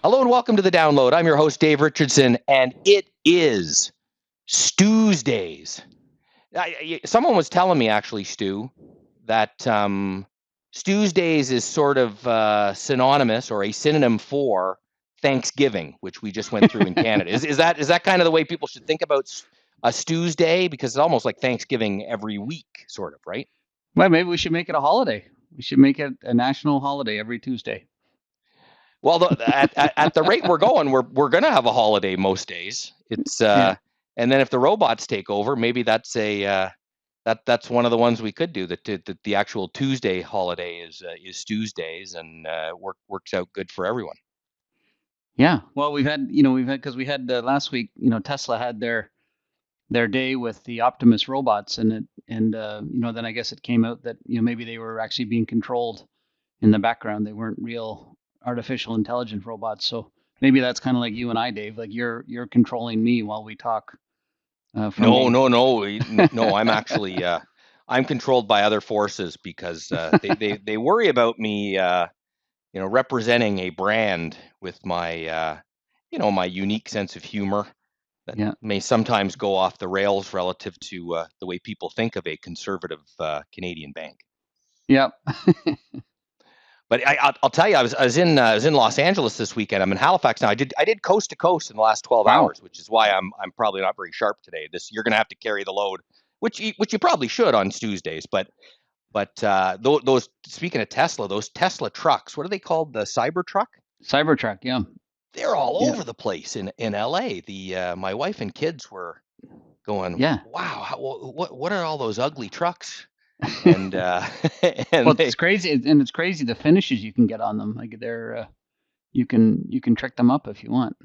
Hello and welcome to the download. I'm your host, Dave Richardson, and it is Stu's Days. Someone was telling me, actually, Stu, that Stu's Days is sort of synonymous or a synonym for Thanksgiving, which we just went through in Canada. Is that kind of the way people should think about a Stu's Day? Because it's almost like Thanksgiving every week, sort of, right? Well, maybe we should make it a holiday. We should make it a national holiday every Tuesday. Well, at the rate we're going, we're going to have a holiday most days. It's Yeah. and then if the robots take over, maybe that's that's one of the ones we could do. That the actual Tuesday holiday is Tuesdays, and works out good for everyone. Yeah. Well, because we had last week, Tesla had their day with the Optimus robots, and then I guess it came out that maybe they were actually being controlled in the background. They weren't real artificial intelligent robots. So maybe that's kind of like you and I, Dave. Like you're controlling me while we talk. No. I'm actually I'm controlled by other forces because they worry about me. Representing a brand with my my unique sense of humor that Yeah. may sometimes go off the rails relative to the way people think of a conservative Canadian bank. Yep. But I'll tell you, I was in Los Angeles this weekend. I'm in Halifax now. I did coast to coast in the last 12 Wow. hours, which is why I'm probably not very sharp today. You're going to have to carry the load, which you probably should on Tuesdays. But those, speaking of Tesla, those Tesla trucks, what are they called? The Cybertruck? Cybertruck. Yeah. They're all Yeah. over the place in LA. My wife and kids were going, Yeah. wow, what are all those ugly trucks? And and Well, it's crazy, and it's crazy the finishes you can get on them. Like you can trick them up if you want.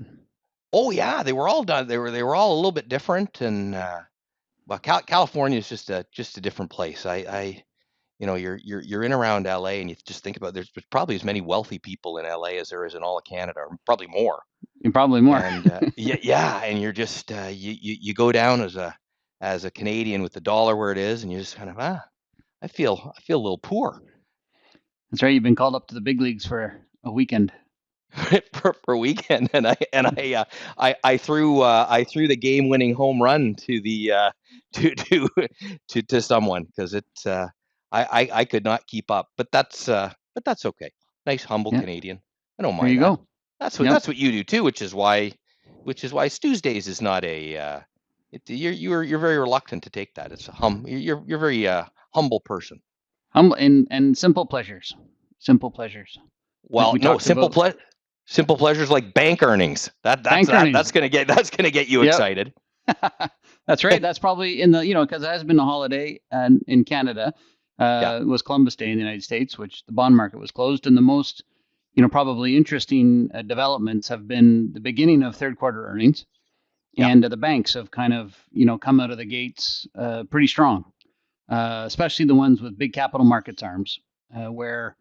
oh yeah, they were all done. They were all a little bit different, and well, California is just a different place. You're in around LA, and you just think about there's probably as many wealthy people in LA as there is in all of Canada, or probably more. And probably more. And yeah, and you're just you go down as a Canadian with the dollar where it is, and you just kind of I feel a little poor. That's right. You've been called up to the big leagues for a weekend. for a weekend, and I threw the game winning home run to the to someone because I could not keep up, but that's okay. Nice humble Yeah. Canadian. I don't There you mind that. go. Yep. That's what you do too, which is why Tuesdays is not a you're very reluctant to take that. It's you're very humble person. Humble and simple pleasures. Simple pleasures. Like Well, we no, talked about. simple pleasures like bank earnings. That's Bank earnings. that's gonna get you Yep. excited. That's right. That's probably because it has been a holiday and in Canada. Yeah. It was Columbus Day in the United States, which the bond market was closed, and the most probably interesting developments have been the beginning of third quarter earnings, Yeah. and the banks have kind of come out of the gates pretty strong, especially the ones with big capital markets arms, where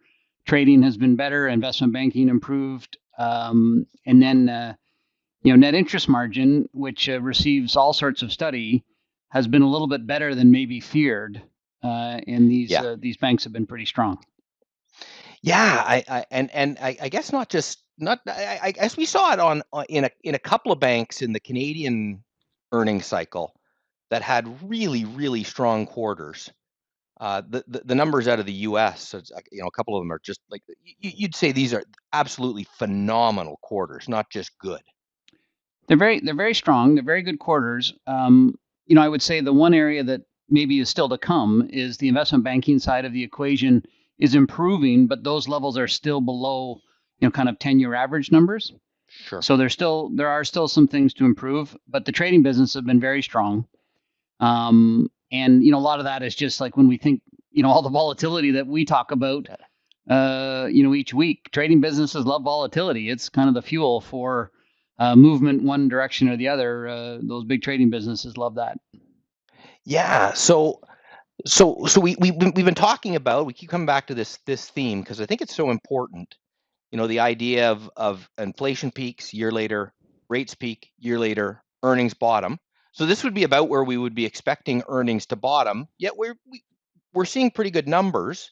trading has been better, investment banking improved, and then net interest margin, which receives all sorts of study, has been a little bit better than maybe feared, and these banks have been pretty strong. Yeah, I guess I guess we saw it in a couple of banks in the Canadian earnings cycle that had really strong quarters. The numbers out of the U.S., so it's, a couple of them are just like you'd say these are absolutely phenomenal quarters, not just good. They're very strong. They're very good quarters. I would say the one area that maybe is still to come is the investment banking side of the equation is improving, but those levels are still below, kind of 10-year average numbers. Sure. So there are still some things to improve, but the trading business has been very strong. And a lot of that is just like when we think, all the volatility that we talk about, each week. Trading businesses love volatility. It's kind of the fuel for movement one direction or the other. Those big trading businesses love that. Yeah. So we've been talking about, we keep coming back to this theme because I think it's so important. The idea of inflation peaks year later, rates peak year later, earnings bottom. So this would be about where we would be expecting earnings to bottom. Yet we're seeing pretty good numbers.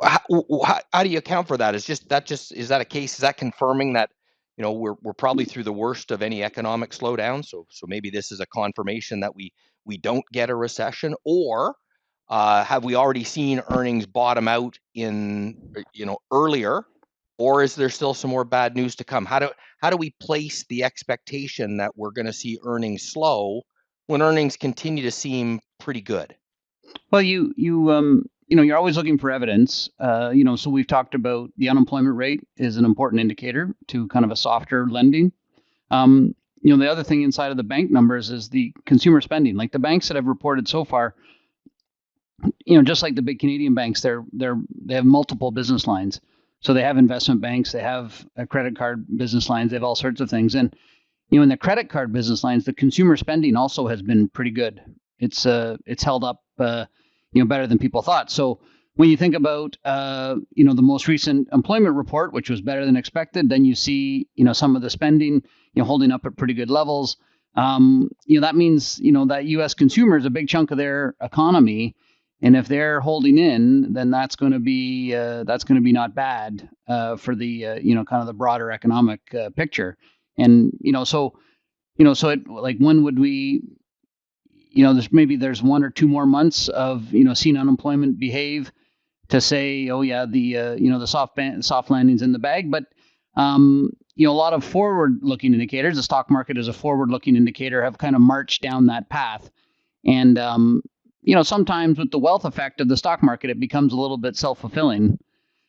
how do you account for that? Is that a case? Is that confirming that we're probably through the worst of any economic slowdown? So maybe this is a confirmation that we don't get a recession, or have we already seen earnings bottom out in earlier, or is there still some more bad news to come? How do we place the expectation that we're going to see earnings slow when earnings continue to seem pretty good? Well, you're always looking for evidence. So we've talked about the unemployment rate is an important indicator to kind of a softer lending. The other thing inside of the bank numbers is the consumer spending. Like the banks that have reported so far, just like the big Canadian banks, they have multiple business lines. So they have investment banks, they have credit card business lines, they have all sorts of things. And in the credit card business lines, the consumer spending also has been pretty good. It's held up better than people thought. So when you think about the most recent employment report, which was better than expected, then you see some of the spending holding up at pretty good levels. That means that U.S. consumer is a big chunk of their economy, and if they're holding in, then that's going to be not bad for the kind of the broader economic picture. And so it, like, when would we? There's 1 or 2 more months of seeing unemployment behave to say, oh yeah, the soft landing's in the bag. But a lot of forward-looking indicators, the stock market is a forward-looking indicator, have kind of marched down that path. And sometimes with the wealth effect of the stock market, it becomes a little bit self-fulfilling.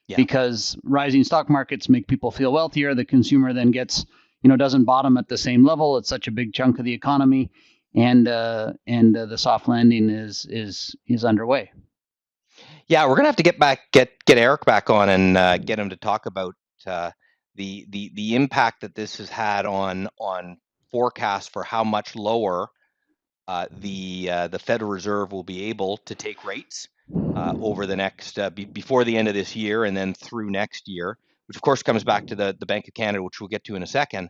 Yeah. Because rising stock markets make people feel wealthier. The consumer then gets doesn't bottom at the same level. It's such a big chunk of the economy. And the soft landing is underway. Yeah, we're gonna have to get Eric back on and get him to talk about the impact that this has had on forecasts for how much lower the Federal Reserve will be able to take rates over the next before the end of this year and then through next year, which of course comes back to the Bank of Canada, which we'll get to in a second.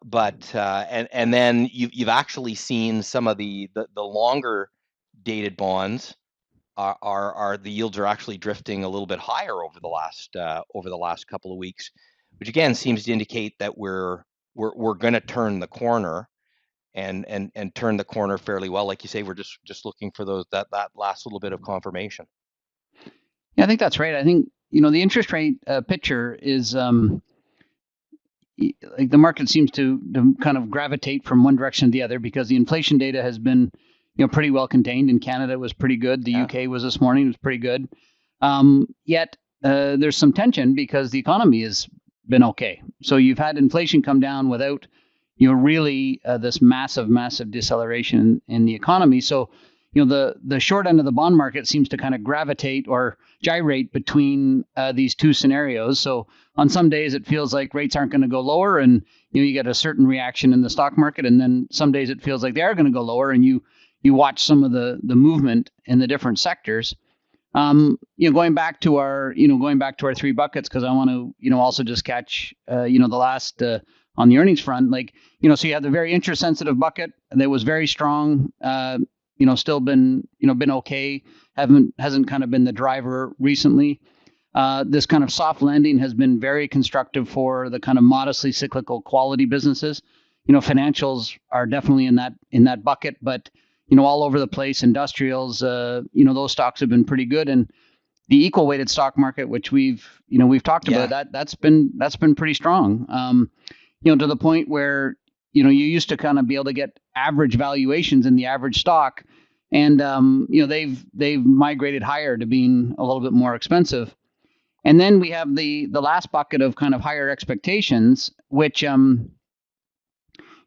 But and then you've actually seen some of the longer dated bonds are the yields are actually drifting a little bit higher over the last couple of weeks, which again seems to indicate that we're going to turn the corner and turn the corner fairly well. Like you say, we're just looking for that last little bit of confirmation. Yeah, I think that's right. I think the interest rate picture is like the market seems to kind of gravitate from one direction to the other because the inflation data has been pretty well contained. In Canada, it was pretty good. The UK was this morning, it was pretty good. Yet there's some tension because the economy has been okay. So you've had inflation come down without really this massive deceleration in the economy. So the short end of the bond market seems to kind of gravitate or gyrate between these two scenarios. So on some days it feels like rates aren't going to go lower, and you get a certain reaction in the stock market, and then some days it feels like they are going to go lower, and you watch some of the movement in the different sectors. Going back to our 3 buckets, because I want to also just catch the last on the earnings front, so you have the very interest sensitive bucket that was very strong. Still been okay. Hasn't kind of been the driver recently. This kind of soft landing has been very constructive for the kind of modestly cyclical quality businesses. Financials are definitely in that bucket, but all over the place. Industrials, those stocks have been pretty good, and the equal weighted stock market, which we've talked about, that's been pretty strong. To the point where you used to kind of be able to get average valuations in the average stock, and they've migrated higher to being a little bit more expensive. And then we have the last bucket of kind of higher expectations, which the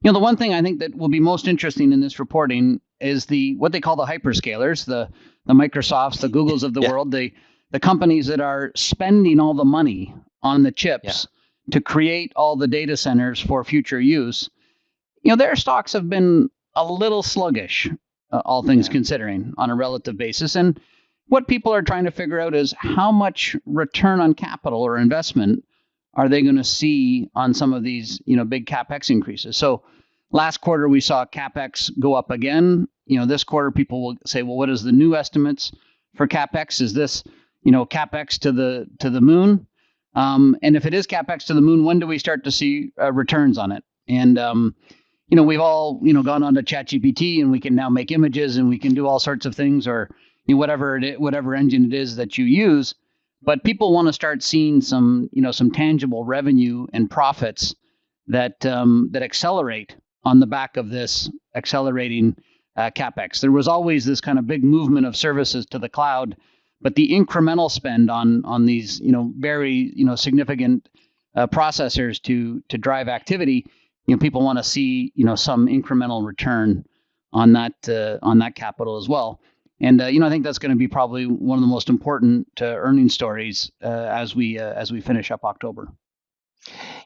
one thing I think that will be most interesting in this reporting is what they call the hyperscalers, the Microsofts, the Googles of the world, the companies that are spending all the money on the chips to create all the data centers for future use. Their stocks have been a little sluggish, all things considering, on a relative basis. And what people are trying to figure out is how much return on capital or investment are they going to see on some of these, big CapEx increases. So last quarter, we saw CapEx go up again. This quarter, people will say, well, what is the new estimates for CapEx? Is this, CapEx to the moon? And if it is CapEx to the moon, when do we start to see returns on it? And we've all gone on to ChatGPT, and we can now make images, and we can do all sorts of things, or whatever engine it is that you use. But people want to start seeing some tangible revenue and profits that accelerate on the back of this accelerating CapEx. There was always this kind of big movement of services to the cloud, but the incremental spend on these very significant processors to drive activity, people want to see some incremental return on that capital as well. And I think that's going to be probably one of the most important earnings stories as we finish up October.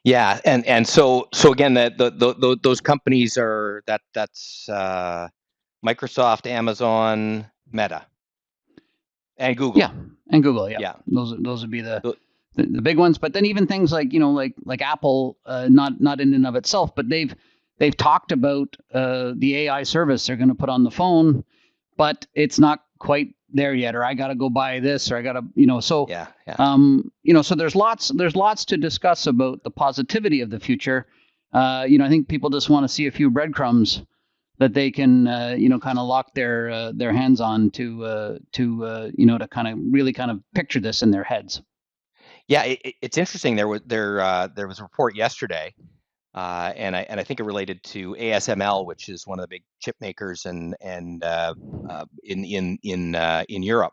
Yeah, and so again, those companies are that's Microsoft, Amazon, Meta, and Google. Yeah, and Google. Yeah, Yeah. Those would be the big ones. But then even things like like Apple, not in and of itself, but they've talked about the AI service they're going to put on the phone, but it's not quite there yet. Or I got to go buy this, or I got to so Yeah. so there's lots to discuss about the positivity of the future. I think people just want to see a few breadcrumbs that they can kind of lock their hands on to kind of really kind of picture this in their heads. Yeah, it's interesting. There was a report yesterday, and I think it related to ASML, which is one of the big chip makers in Europe,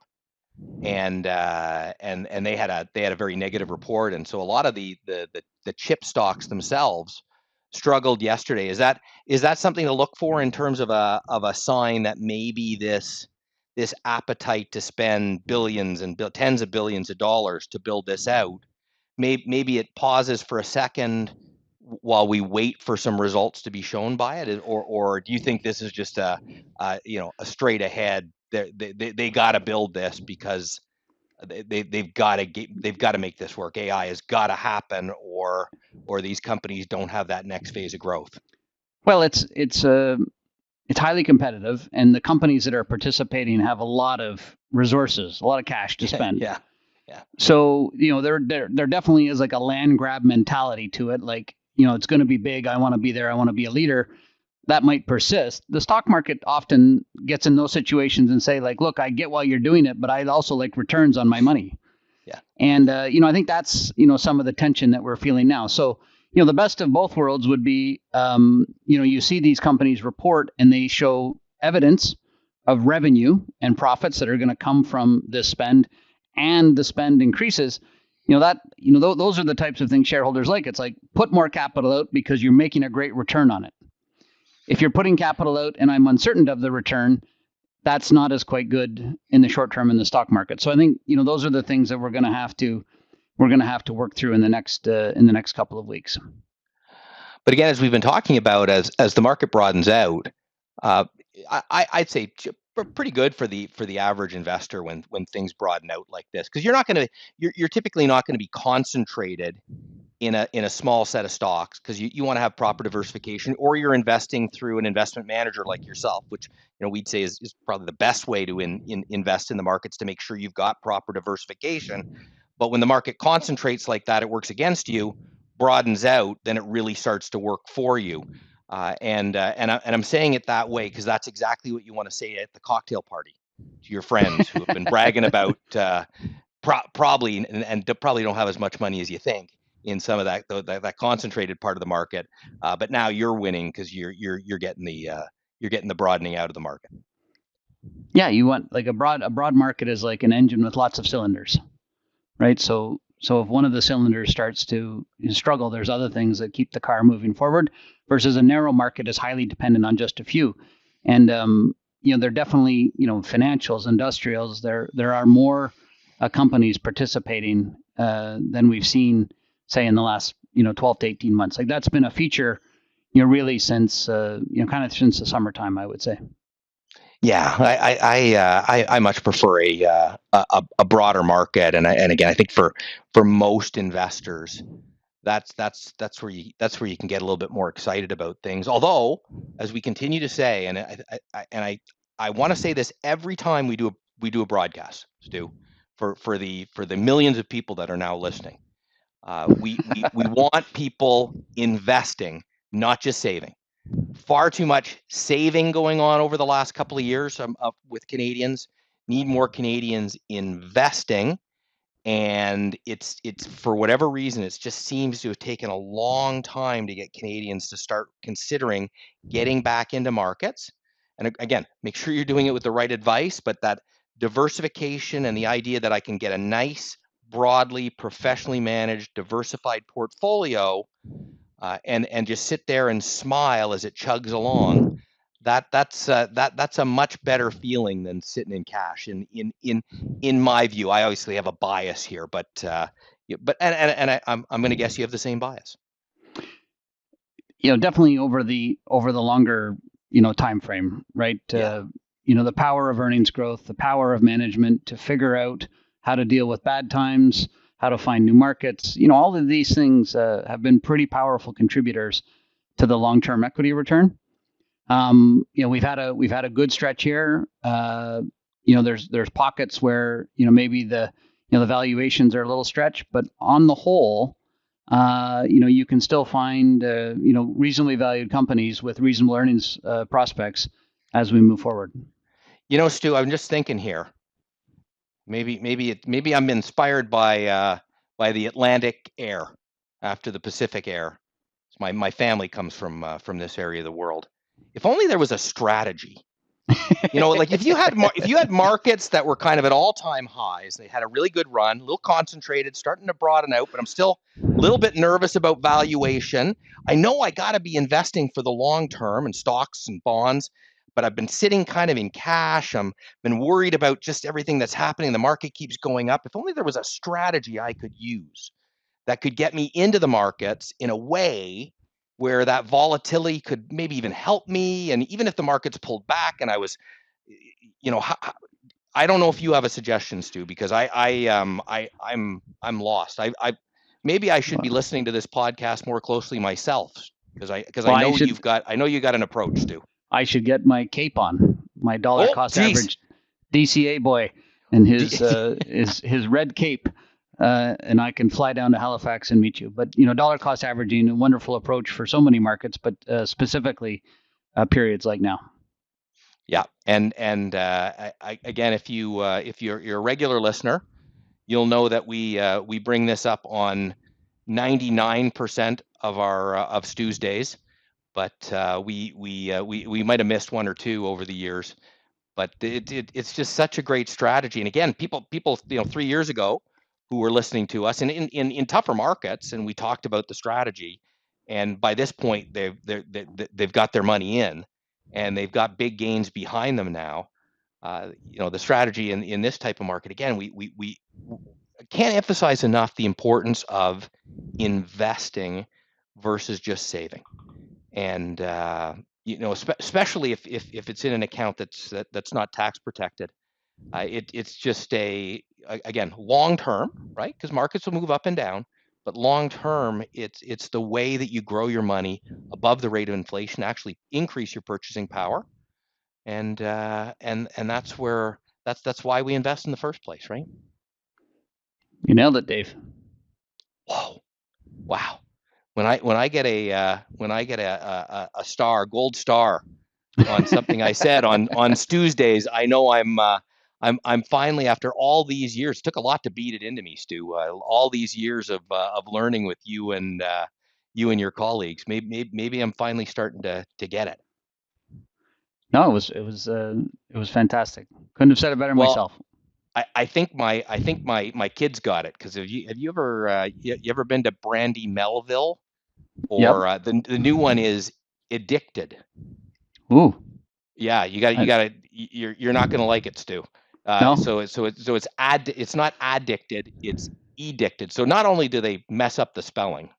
and they had a very negative report, and so a lot of the chip stocks themselves struggled yesterday. Is that something to look for in terms of a sign that maybe this appetite to spend billions and tens of billions of dollars to build this out, maybe it pauses for a second while we wait for some results to be shown by it, or do you think this is just a straight ahead? They got to build this because they've got to make this work. AI has got to happen, or these companies don't have that next phase of growth. Well, it's highly competitive, and the companies that are participating have a lot of resources, a lot of cash to spend. Yeah. So there definitely is like a land grab mentality to it. Like it's going to be big. I want to be there. I want to be a leader. That might persist. The stock market often gets in those situations and say, like, look, I get why you're doing it, but I'd also like returns on my money. Yeah. And I think that's some of the tension that we're feeling now. So the best of both worlds would be you see these companies report and they show evidence of revenue and profits that are going to come from this spend, and the spend increases. Those are the types of things shareholders like. It's like, put more capital out because you're making a great return on it. If you're putting capital out and I'm uncertain of the return, that's not as quite good in the short term in the stock market. So I think those are the things that we're going to have to work through in the next couple of weeks. But again, as we've been talking about, as the market broadens out, I'd say pretty good for the average investor when things broaden out like this, because you're typically not going to be concentrated in a small set of stocks, because you want to have proper diversification, or you're investing through an investment manager like yourself, which we'd say is probably the best way to invest in the markets, to make sure you've got proper diversification. But when the market concentrates like that, it works against you. Broadens out, then it really starts to work for you. And I'm saying it that way because that's exactly what you want to say at the cocktail party to your friends who have been bragging about probably don't have as much money as you think in some of that concentrated part of the market, but now you're winning because you're getting the broadening out of the market. Yeah, you want like a broad market is like an engine with lots of cylinders, right? So if one of the cylinders starts to struggle, there's other things that keep the car moving forward. Versus a narrow market is highly dependent on just a few, and they're definitely financials, industrials. There are more companies participating than we've seen, say, in the last 12 to 18 months. Like, that's been a feature really since kind of since the summertime, I would say. Yeah, I much prefer a broader market, and again, I think for most investors, that's where you can get a little bit more excited about things. Although, as we continue to say, and I want to say this every time we do a broadcast, Stu, for the millions of people that are now listening. We want people investing, not just saving. Far too much saving going on over the last couple of years with Canadians. Need more Canadians investing. And it's for whatever reason, it just seems to have taken a long time to get Canadians to start considering getting back into markets. And again, make sure you're doing it with the right advice, but that diversification and the idea that I can get a nice, broadly, professionally managed, diversified portfolio and just sit there and smile as it chugs along. That's a much better feeling than sitting in cash. In my view, I obviously have a bias here, but I'm going to guess you have the same bias. Definitely over the longer time frame, right? Yeah. The power of earnings growth, the power of management to figure out how to deal with bad times, how to find new markets. All of these things have been pretty powerful contributors to the long-term equity return. We've had a good stretch here. There's pockets where maybe the valuations are a little stretched, but on the whole, you can still find reasonably valued companies with reasonable earnings prospects as we move forward. Stu, I'm just thinking here. Maybe I'm inspired by the Atlantic air after the Pacific air. My family comes from this area of the world. If only there was a strategy. Like if you had markets that were kind of at all-time highs, they had a really good run, a little concentrated, starting to broaden out, but I'm still a little bit nervous about valuation. I know I got to be investing for the long term in stocks and bonds, but I've been sitting kind of in cash. I've been worried about just everything that's happening. The market keeps going up. If only there was a strategy I could use that could get me into the markets in a way where that volatility could maybe even help me. And even if the markets pulled back and I was, I don't know if you have a suggestion, Stu, because I'm lost. Maybe I should be listening to this podcast more closely myself because I know you got an approach, Stu. I should get my cape on, my dollar cost average DCA boy and his red cape. And I can fly down to Halifax and meet you. But dollar cost averaging, a wonderful approach for so many markets, but specifically periods like now. Yeah, and again, if you're a regular listener, you'll know that we bring this up on 99% of our of Stu's days, but we might have missed one or two over the years. But it's just such a great strategy. And again, people 3 years ago who were listening to us and in tougher markets, and we talked about the strategy, and by this point they've got their money in, and they've got big gains behind them now. The strategy in this type of market, again, we can't emphasize enough the importance of investing versus just saving, and especially if it's in an account that's not tax protected. It's just again, long term, right? Because markets will move up and down, but long term, it's the way that you grow your money above the rate of inflation, actually increase your purchasing power, and that's why we invest in the first place, right? You nailed it, Dave. Whoa, wow! When I get a gold star on something I said on Stu's days, I know I'm finally, after all these years, it took a lot to beat it into me, Stu. All these years of learning with you and your colleagues, maybe I'm finally starting to get it. No, it was fantastic. Couldn't have said it better myself. I think my kids got it, because have you ever been to Brandy Melville? Or yep. The new one is Addicted. Ooh. Yeah, you're not going to like it, Stu. No. So it's not addicted, it's edicted. So not only do they mess up the spelling,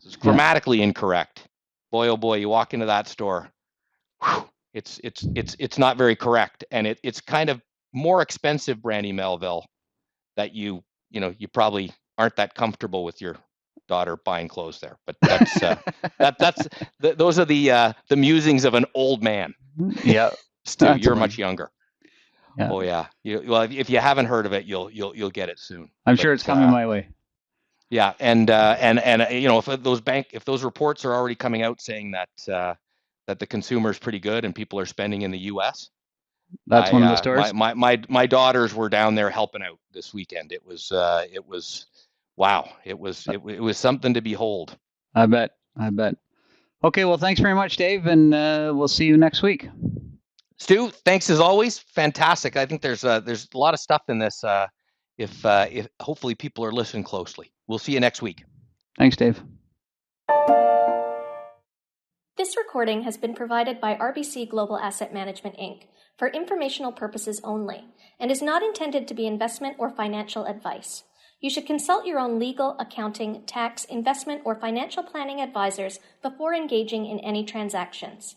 it's grammatically incorrect. Boy, oh boy, you walk into that store, whew, it's not very correct, and it's kind of more expensive Brandy Melville that you probably aren't that comfortable with your daughter buying clothes there, but those are the musings of an old man. Yeah, Stu, you're much younger. Yeah. Oh yeah. Well, if you haven't heard of it, you'll get it soon. I'm sure it's coming my way. Yeah, and if those reports are already coming out saying that that the consumer is pretty good and people are spending in the U.S. That's one of the stores. My daughters were down there helping out this weekend. It was wow. It was something to behold. I bet. Okay, well, thanks very much, Dave, and we'll see you next week. Stu, thanks as always. Fantastic. I think there's a lot of stuff in this. If hopefully people are listening closely. We'll see you next week. Thanks, Dave. This recording has been provided by RBC Global Asset Management, Inc. for informational purposes only and is not intended to be investment or financial advice. You should consult your own legal, accounting, tax, investment, or financial planning advisors before engaging in any transactions.